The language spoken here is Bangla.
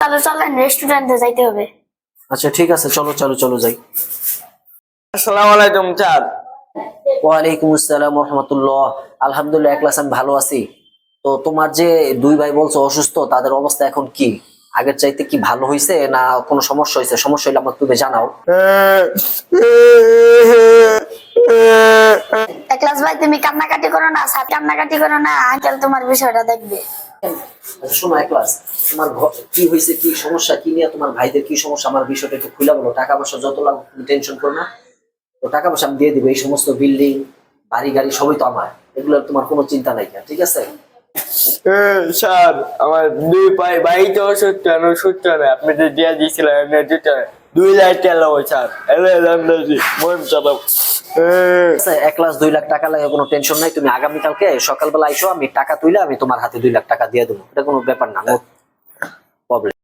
চলো চলেন রেস্টুরেন্টে যাইতে হবে। আচ্ছা ঠিক আছে, চলো চলো চলো যাই। আসসালামু আলাইকুম স্যার। ওয়ালাইকুম আসসালাম রহমতুল্লাহ। আলহামদুলিল্লাহ, এক ক্লাস আমি ভালো আছি। তো তোমার যে দুই ভাই বলছো অসুস্থ, তাদের অবস্থা এখন কি? আগের চাইতে কি ভালো হয়েছে না কোনো সমস্যা হয়েছে? সমস্যা হলে আমাকে তুমি জানাও। একলাস ভাই তুমি কান্নাকাটি করো না, স্যার কান্নাকাটি করো না, আঙ্কেল তোমার বিষয়টা দেখবে। আচ্ছা শোনো, এক ক্লাস তোমার কি হয়েছে, কি সমস্যা, কি নিয়ে তোমার ভাইদের কি সমস্যা, আমার বিষয়টা একটু খুলে বলো। টাকা পয়সা যত লাগবে তুমি টেনশন করো না, তো টাকা পয়সা আমি দিয়ে দিবো। এই সমস্ত বিল্ডিং বাড়ি গাড়ি সবই তো আমার, এগুলোর তোমার কোনো চিন্তা নাই, ঠিক আছে? স্যার আমার দুই ভাই তো অসুস্থ, সুস্থ না। আপনি যে দিয়া দিয়েছিলেন 2 লাখ টাকা লাগবে স্যার। মন চালাও। আচ্ছা, 1,02,00,000 টাকা লাগে, কোনো টেনশন নাই। তুমি আগামীকালকে সকালবেলা আইসো, আমি টাকা তুইলে আমি তোমার হাতে 2 লাখ টাকা দিয়ে দেবো। এটা কোনো ব্যাপার না, নো প্রবলেম।